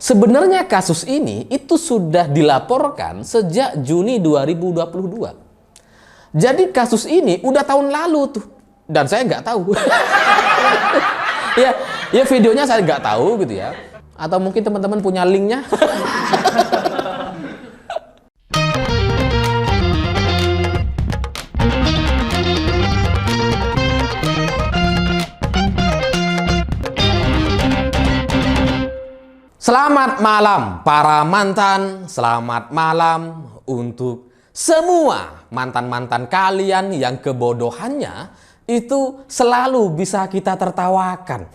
Sebenarnya kasus ini itu sudah dilaporkan sejak Juni 2022. Jadi kasus ini udah tahun lalu tuh. Dan saya nggak tahu. ya videonya saya nggak tahu gitu ya. Atau mungkin teman-teman punya linknya. Selamat malam para mantan, selamat malam untuk semua mantan-mantan kalian yang kebodohannya itu selalu bisa kita tertawakan.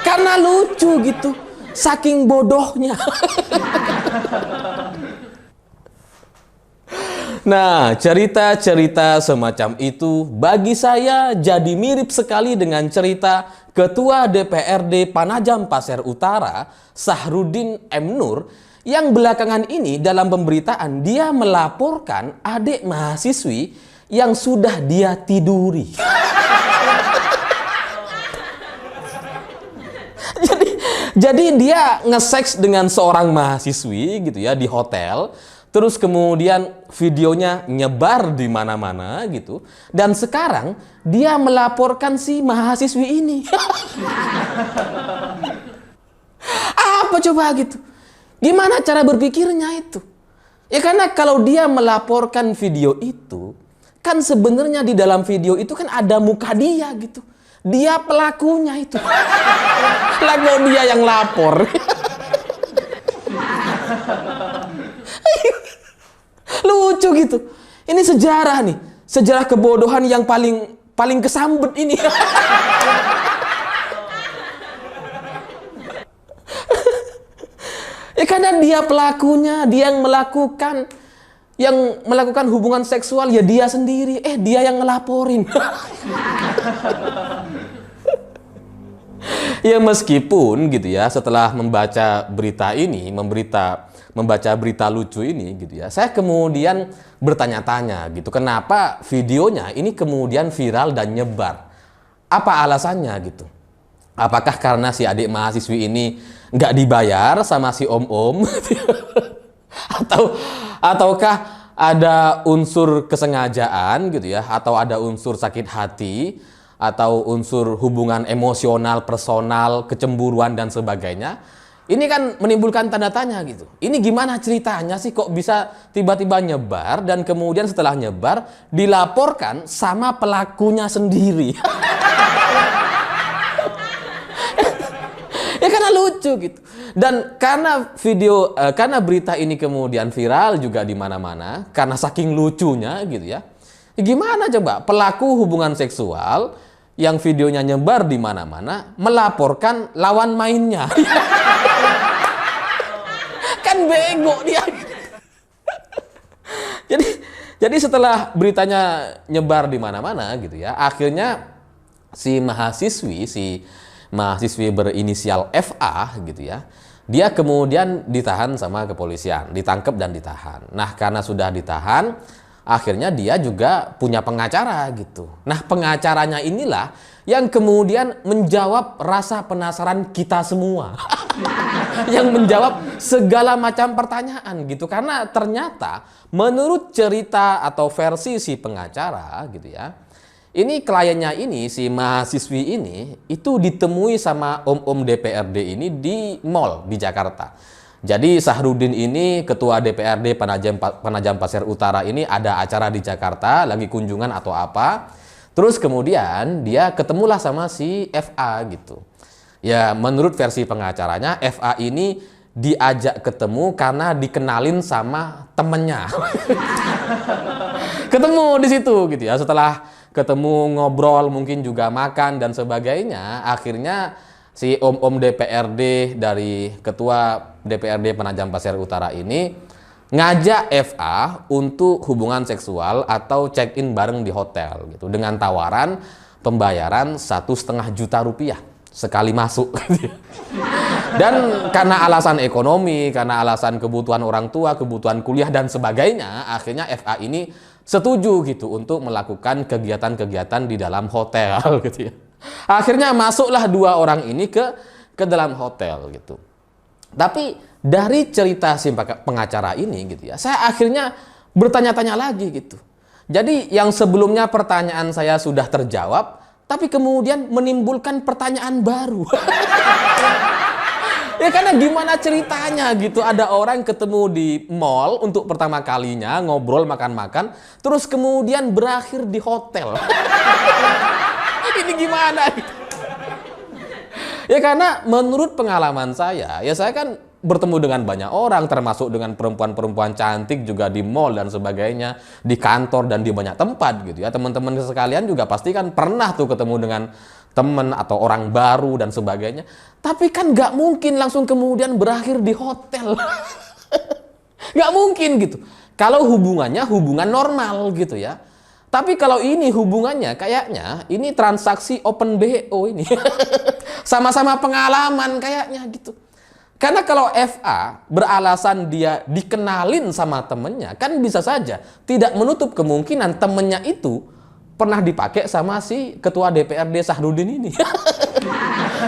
Karena lucu gitu, saking bodohnya. Nah, cerita-cerita semacam itu bagi saya jadi mirip sekali dengan cerita Ketua DPRD Panajam Pasir Utara, Sahrudin M. Nur, yang belakangan ini dalam pemberitaan dia melaporkan adik mahasiswi yang sudah dia tiduri. Jadi dia nge-seks dengan seorang mahasiswi gitu ya di hotel. Terus kemudian videonya nyebar di mana-mana gitu. Dan sekarang dia melaporkan si mahasiswi ini. Apa coba gitu? Gimana cara berpikirnya itu? Ya karena kalau dia melaporkan video itu, kan sebenarnya di dalam video itu kan ada muka dia gitu. Dia pelakunya itu. Lalu dia yang lapor. Lucu gitu. Ini sejarah nih. Sejarah kebodohan yang paling kesambet ini. Ya karena dia pelakunya, dia yang melakukan hubungan seksual ya dia sendiri. Dia yang ngelaporin. Ya meskipun gitu ya, setelah membaca berita ini, membaca berita lucu ini gitu ya, saya kemudian bertanya-tanya gitu, kenapa videonya ini kemudian viral dan nyebar? Apa alasannya gitu? Apakah karena si adik mahasiswi ini nggak dibayar sama si om-om? Ataukah ada unsur kesengajaan gitu ya, atau ada unsur sakit hati, atau unsur hubungan emosional, personal, kecemburuan dan sebagainya? Ini kan menimbulkan tanda tanya gitu. Ini gimana ceritanya sih kok bisa tiba-tiba nyebar dan kemudian setelah nyebar dilaporkan sama pelakunya sendiri. Ya karena lucu gitu. Dan karena berita ini kemudian viral juga di mana-mana karena saking lucunya gitu ya. Gimana coba pelaku hubungan seksual yang videonya nyebar di mana-mana melaporkan lawan mainnya? Kan bego dia. Jadi setelah beritanya nyebar di mana-mana gitu ya, akhirnya si mahasiswi berinisial FA gitu ya, dia kemudian ditahan sama kepolisian, ditangkap dan ditahan. Nah, karena sudah ditahan, akhirnya dia juga punya pengacara gitu. Nah, pengacaranya inilah yang kemudian menjawab rasa penasaran kita semua. Yang menjawab segala macam pertanyaan gitu. Karena ternyata menurut cerita atau versi si pengacara gitu ya, ini kliennya ini, si mahasiswi ini, itu ditemui sama om-om DPRD ini di mall di Jakarta. Jadi Sahrudin ini, ketua DPRD Panajam Pasir Utara ini ada acara di Jakarta, lagi kunjungan atau apa. Terus kemudian dia ketemulah sama si FA gitu. Ya menurut versi pengacaranya, FA ini diajak ketemu karena dikenalin sama temennya. Ketemu di situ gitu ya, setelah ketemu ngobrol mungkin juga makan dan sebagainya, akhirnya si om-om DPRD dari ketua DPRD Panajam Pasir Utara ini ngajak FA untuk hubungan seksual atau check-in bareng di hotel gitu dengan tawaran pembayaran 1,5 juta rupiah sekali masuk. Dan karena alasan ekonomi, karena alasan kebutuhan orang tua, kebutuhan kuliah dan sebagainya, akhirnya FA ini setuju gitu untuk melakukan kegiatan-kegiatan di dalam hotel gitu ya. Akhirnya masuklah dua orang ini ke ke dalam hotel gitu. Tapi dari cerita si pengacara ini gitu ya, saya akhirnya bertanya-tanya lagi gitu. Jadi yang sebelumnya pertanyaan saya sudah terjawab, tapi kemudian menimbulkan pertanyaan baru. Ya karena gimana ceritanya gitu, ada orang ketemu di mall untuk pertama kalinya, ngobrol makan-makan, terus kemudian berakhir di hotel. Ini gimana gitu? Ya karena menurut pengalaman saya, ya saya kan bertemu dengan banyak orang, termasuk dengan perempuan-perempuan cantik juga di mall dan sebagainya, di kantor dan di banyak tempat gitu ya. Teman-teman sekalian juga pasti kan pernah tuh ketemu dengan teman atau orang baru dan sebagainya. Tapi kan nggak mungkin langsung kemudian berakhir di hotel. Nggak mungkin gitu. Kalau hubungannya hubungan normal gitu ya. Tapi kalau ini hubungannya kayaknya ini transaksi open BO ini. Sama-sama pengalaman kayaknya gitu. Karena kalau FA beralasan dia dikenalin sama temennya, kan bisa saja tidak menutup kemungkinan temennya itu pernah dipakai sama si ketua DPRD Sahrudin ini.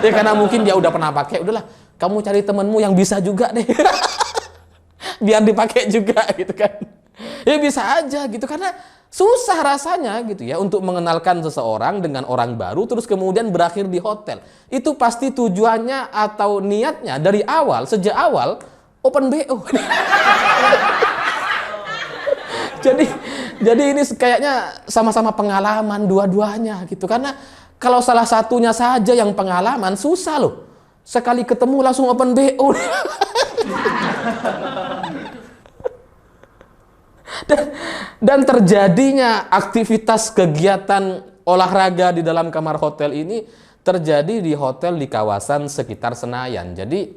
Ya karena mungkin dia udah pernah pakai, udahlah kamu cari temenmu yang bisa juga deh. Biar dipakai juga gitu kan. Ya bisa aja gitu, karena susah rasanya gitu ya untuk mengenalkan seseorang dengan orang baru terus kemudian berakhir di hotel. Itu pasti tujuannya atau niatnya dari awal, sejak awal open BO. Jadi ini kayaknya sama-sama pengalaman dua-duanya gitu. Karena kalau salah satunya saja yang pengalaman susah loh. Sekali ketemu langsung open BO. Dan terjadinya aktivitas kegiatan olahraga di dalam kamar hotel ini terjadi di hotel di kawasan sekitar Senayan. Jadi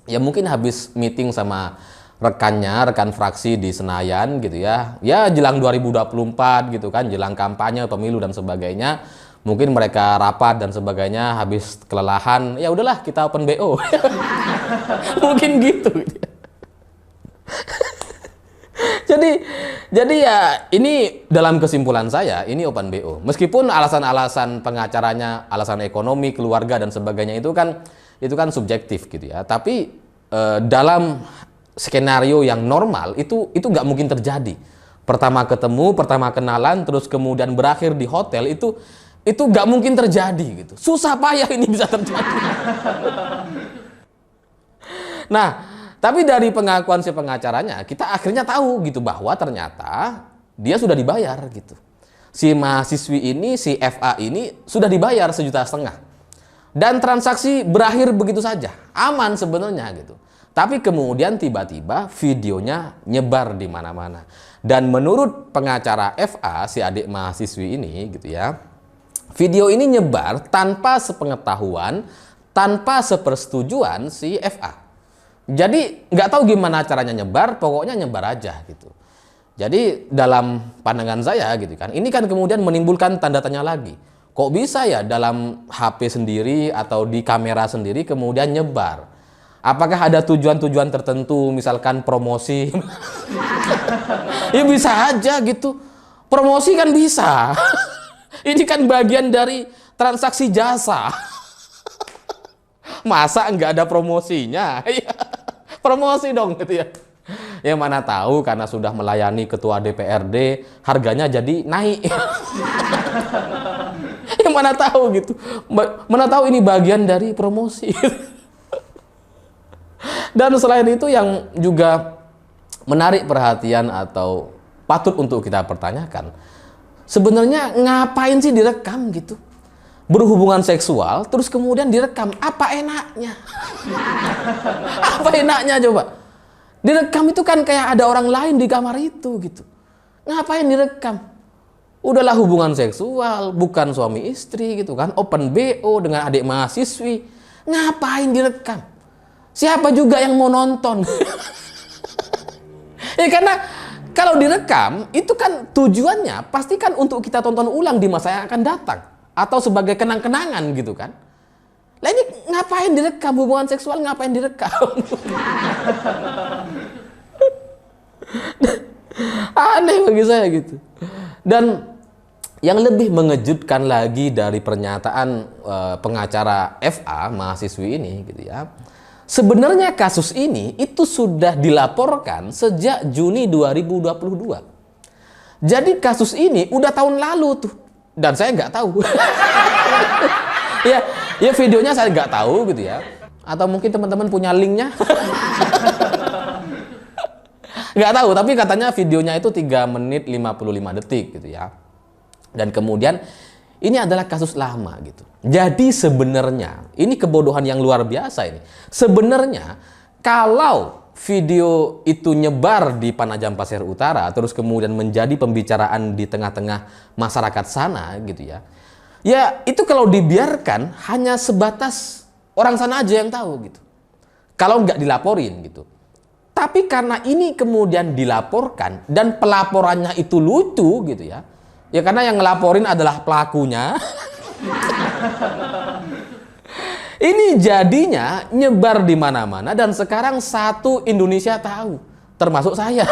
ya mungkin habis meeting sama rekan fraksi di Senayan gitu ya. Ya jelang 2024 gitu kan, jelang kampanye, pemilu dan sebagainya. Mungkin mereka rapat dan sebagainya, habis kelelahan, ya udahlah kita open BO. Mungkin gitu. Jadi ya ini dalam kesimpulan saya ini open BO. Meskipun alasan-alasan pengacaranya, alasan ekonomi, keluarga dan sebagainya itu kan subjektif gitu ya. Tapi dalam skenario yang normal itu nggak mungkin terjadi. Pertama ketemu, pertama kenalan, terus kemudian berakhir di hotel itu nggak mungkin terjadi gitu. Susah payah ini bisa terjadi. Nah, tapi dari pengakuan si pengacaranya, kita akhirnya tahu gitu bahwa ternyata dia sudah dibayar gitu. Si mahasiswi ini, si FA ini sudah dibayar 1,5 juta. Dan transaksi berakhir begitu saja, aman sebenarnya gitu. Tapi kemudian tiba-tiba videonya nyebar di mana-mana. Dan menurut pengacara FA, si adik mahasiswi ini gitu ya, video ini nyebar tanpa sepengetahuan, tanpa sepersetujuan si FA. Jadi nggak tahu gimana caranya nyebar, pokoknya nyebar aja gitu. Jadi dalam pandangan saya gitu kan, ini kan kemudian menimbulkan tanda tanya lagi. Kok bisa ya dalam HP sendiri atau di kamera sendiri kemudian nyebar? Apakah ada tujuan-tujuan tertentu, misalkan promosi? Ya bisa aja gitu. Promosi kan bisa. Ini kan bagian dari transaksi jasa. Masa nggak ada promosinya? Promosi dong gitu ya. Ya mana tahu karena sudah melayani ketua DPRD, harganya jadi naik. Ya mana tahu gitu. Mana tahu ini bagian dari promosi. Dan selain itu yang juga menarik perhatian atau patut untuk kita pertanyakan, sebenarnya ngapain sih direkam gitu? Berhubungan seksual, terus kemudian direkam. Apa enaknya? Apa enaknya coba? Direkam itu kan kayak ada orang lain di kamar itu gitu. Ngapain direkam? Udahlah hubungan seksual, bukan suami istri gitu kan. Open BO dengan adik mahasiswi. Ngapain direkam? Siapa juga yang mau nonton? Ya karena kalau direkam, itu kan tujuannya pasti kan untuk kita tonton ulang di masa yang akan datang. Atau sebagai kenang-kenangan gitu kan. Lah ini ngapain direkam, hubungan seksual ngapain direkam? Aneh bagi saya gitu. Dan Yang lebih mengejutkan lagi dari pernyataan pengacara FA mahasiswi ini gitu ya. Sebenarnya kasus ini itu sudah dilaporkan sejak Juni 2022. Jadi kasus ini udah tahun lalu tuh dan saya nggak tahu. ya videonya saya nggak tahu gitu ya. Atau mungkin teman-teman punya linknya. Nggak tahu, tapi katanya videonya itu 3 menit 55 detik gitu ya. Dan kemudian ini adalah kasus lama gitu. Jadi sebenarnya ini kebodohan yang luar biasa ini. Sebenarnya kalau video itu nyebar di Panajam Pasir Utara terus kemudian menjadi pembicaraan di tengah-tengah masyarakat sana gitu ya. Ya itu kalau dibiarkan hanya sebatas orang sana aja yang tahu gitu. Kalau nggak dilaporin gitu. Tapi karena ini kemudian dilaporkan dan pelaporannya itu lucu gitu ya. Ya karena yang ngelaporin adalah pelakunya. Ini jadinya nyebar di mana-mana dan sekarang satu Indonesia tahu, termasuk saya.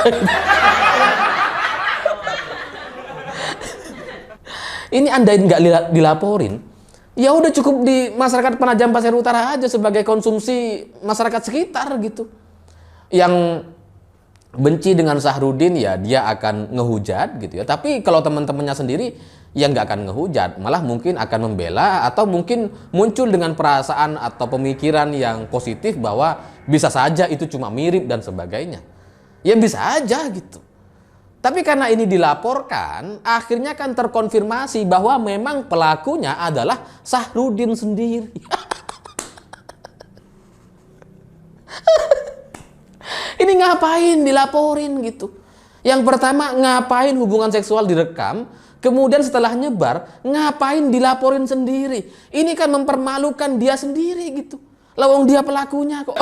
Ini andai nggak dilaporin, ya udah cukup di masyarakat Penajam Pasir Utara aja sebagai konsumsi masyarakat sekitar gitu. Yang benci dengan Sahrudin ya dia akan ngehujat gitu ya. Tapi kalau teman-temannya sendiri ya nggak akan ngehujat, malah mungkin akan membela atau mungkin muncul dengan perasaan atau pemikiran yang positif bahwa bisa saja itu cuma mirip dan sebagainya. Ya bisa aja gitu. Tapi karena ini dilaporkan, akhirnya kan terkonfirmasi bahwa memang pelakunya adalah Sahrudin sendiri. Ini ngapain dilaporin gitu? Yang pertama, ngapain hubungan seksual direkam? Kemudian setelah nyebar, ngapain dilaporin sendiri? Ini kan mempermalukan dia sendiri gitu. Lawang dia pelakunya kok.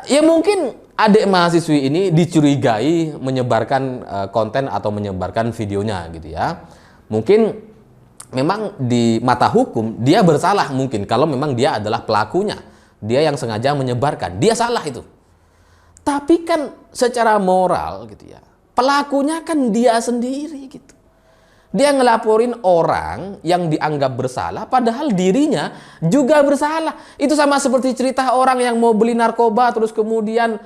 Ya mungkin adik mahasiswi ini dicurigai menyebarkan konten atau menyebarkan videonya gitu ya. Mungkin memang di mata hukum dia bersalah mungkin kalau memang dia adalah pelakunya. Dia yang sengaja menyebarkan, dia salah itu. Tapi kan secara moral gitu ya, pelakunya kan dia sendiri gitu. Dia ngelaporin orang yang dianggap bersalah padahal dirinya juga bersalah. Itu sama seperti cerita orang yang mau beli narkoba terus kemudian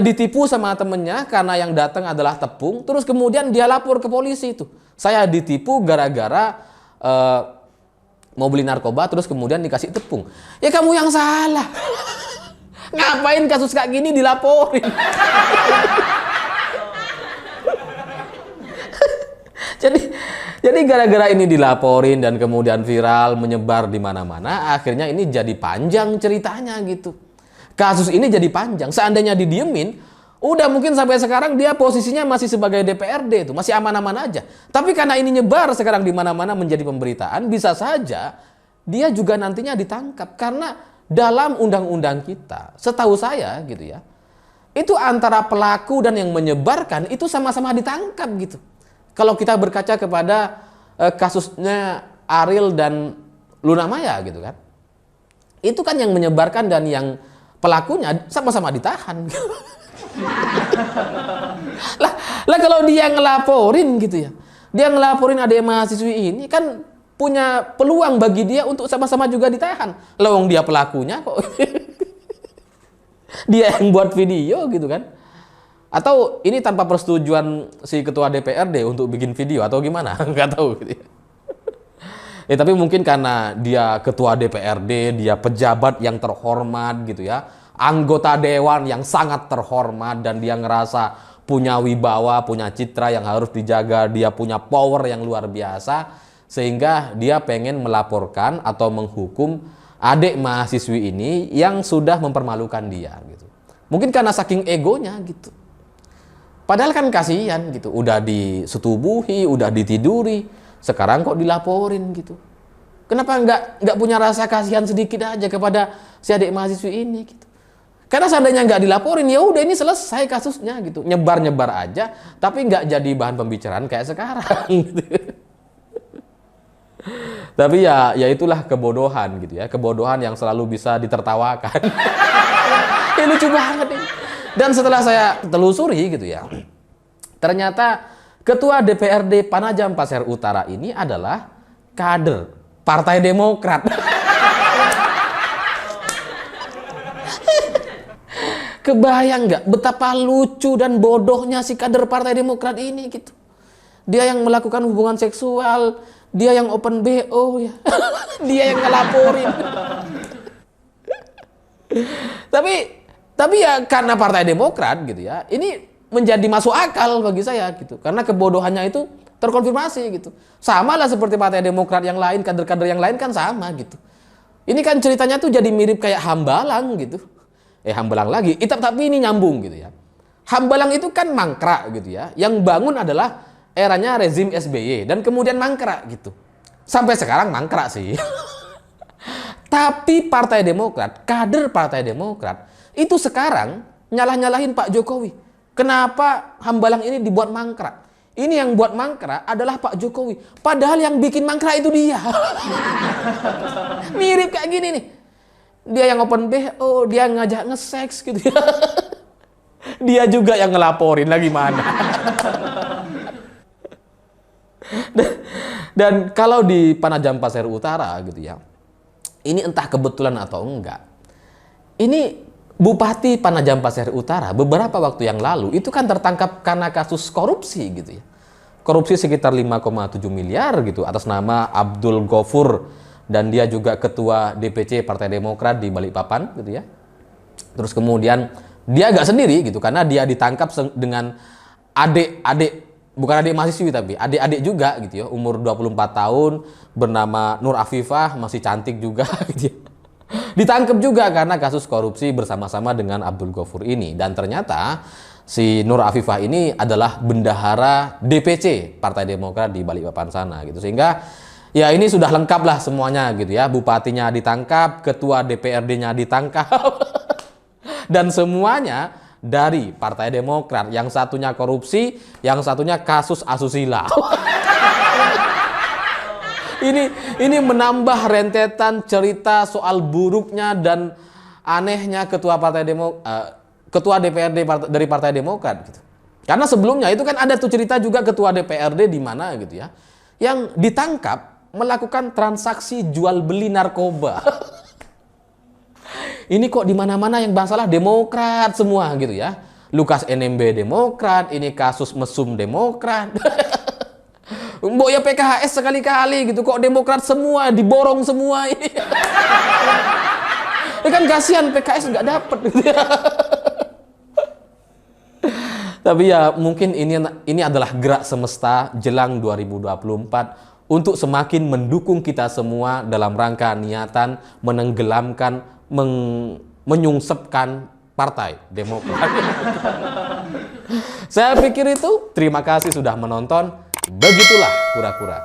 ditipu sama temennya karena yang datang adalah tepung. Terus kemudian dia lapor ke polisi itu. Saya ditipu gara-gara mau beli narkoba terus kemudian dikasih tepung. Ya kamu yang salah. Ngapain kasus kayak gini dilaporin? Jadi gara-gara ini dilaporin dan kemudian viral menyebar di mana-mana, akhirnya ini jadi panjang ceritanya gitu. Kasus ini jadi panjang. Seandainya didiemin, udah mungkin sampai sekarang dia posisinya masih sebagai DPRD itu, masih aman-aman aja. Tapi karena ini nyebar sekarang di mana-mana menjadi pemberitaan, bisa saja dia juga nantinya ditangkap karena dalam undang-undang kita, setahu saya gitu ya, itu antara pelaku dan yang menyebarkan itu sama-sama ditangkap gitu. Kalau kita berkaca kepada kasusnya Ariel dan Luna Maya gitu kan. Itu kan yang menyebarkan dan yang pelakunya sama-sama ditahan. lah kalau dia ngelaporin gitu ya. Dia ngelaporin adik mahasiswi ini kan punya peluang bagi dia untuk sama-sama juga ditahan. Lawang dia pelakunya kok. Dia yang buat video gitu kan. Atau ini tanpa persetujuan si ketua DPRD untuk bikin video atau gimana? Nggak tahu gitu ya. Ya tapi mungkin karena dia ketua DPRD, dia pejabat yang terhormat gitu ya. Anggota dewan yang sangat terhormat dan dia ngerasa punya wibawa, punya citra yang harus dijaga, dia punya power yang luar biasa sehingga dia pengen melaporkan atau menghukum adik mahasiswi ini yang sudah mempermalukan dia gitu. Mungkin karena saking egonya gitu. Padahal kan kasihan gitu, udah disetubuhi, udah ditiduri, sekarang kok dilaporin gitu. Kenapa nggak punya rasa kasihan sedikit aja kepada si adik mahasiswi ini gitu? Karena seandainya nggak dilaporin, ya udah ini selesai kasusnya gitu, nyebar-nyebar aja, tapi nggak jadi bahan pembicaraan kayak sekarang. Gitu. Tapi ya itulah kebodohan gitu ya, kebodohan yang selalu bisa ditertawakan. Ini lucu banget ini. Dan setelah saya telusuri gitu ya, ternyata Ketua DPRD Panajam Pasir Utara ini adalah kader Partai Demokrat. Kebayang nggak betapa lucu dan bodohnya si kader Partai Demokrat ini gitu. Dia yang melakukan hubungan seksual, dia yang open BO ya. Dia yang ngelaporin. Tapi ya karena Partai Demokrat gitu ya, ini menjadi masuk akal bagi saya gitu. Karena kebodohannya itu terkonfirmasi gitu. Sama lah seperti Partai Demokrat yang lain, kader-kader yang lain kan sama gitu. Ini kan ceritanya tuh jadi mirip kayak Hambalang gitu. Hambalang lagi, tapi ini nyambung gitu ya. Hambalang itu kan mangkrak gitu ya. Yang bangun adalah eranya rezim SBY dan kemudian mangkrak gitu. Sampai sekarang mangkrak sih. Tapi Partai Demokrat, kader Partai Demokrat itu sekarang nyalah-nyalahin Pak Jokowi. Kenapa Hambalang ini dibuat mangkrak? Ini yang buat mangkrak adalah Pak Jokowi. Padahal yang bikin mangkrak itu dia. Mirip kayak gini nih. Dia yang open BO, dia ngajak nge-seks gitu ya. Dia juga yang ngelaporin lagi mana. Dan kalau di Panajam Pasir Utara gitu ya, ini entah kebetulan atau enggak, ini Bupati Panajam Pasir Utara beberapa waktu yang lalu itu kan tertangkap karena kasus korupsi gitu ya. Korupsi sekitar 5,7 miliar gitu atas nama Abdul Ghafur, dan dia juga ketua DPC Partai Demokrat di Balikpapan gitu ya. Terus kemudian dia agak sendiri gitu karena dia ditangkap dengan adik-adik, bukan adik mahasiswi tapi adik-adik juga gitu ya, umur 24 tahun, bernama Nur Afifah, masih cantik juga gitu ya. Ditangkap juga karena kasus korupsi bersama-sama dengan Abdul Ghafur ini. Dan ternyata si Nur Afifah ini adalah bendahara DPC Partai Demokrat di Balikpapan sana gitu. Sehingga ya ini sudah lengkap lah semuanya gitu ya. Bupatinya ditangkap, ketua DPRD-nya ditangkap. Dan semuanya dari Partai Demokrat. Yang satunya korupsi, yang satunya kasus asusila. Ini menambah rentetan cerita soal buruknya dan anehnya ketua DPRD dari Partai Demokrat gitu. Karena sebelumnya itu kan ada tuh cerita juga ketua DPRD di mana gitu ya, yang ditangkap melakukan transaksi jual beli narkoba. Ini kok di mana-mana yang masalah Demokrat semua gitu ya. Lukas NMB Demokrat, ini kasus mesum Demokrat. Mbok ya PKHS sekali-kali gitu, kok Demokrat semua diborong semua ini. Ya kan kasihan PKS nggak dapet gitu ya. Tapi ya mungkin ini adalah gerak semesta jelang 2024 untuk semakin mendukung kita semua dalam rangka niatan menenggelamkan, menyungsepkan Partai Demokrat. Saya pikir itu. Terima kasih sudah menonton. Begitulah kura-kura.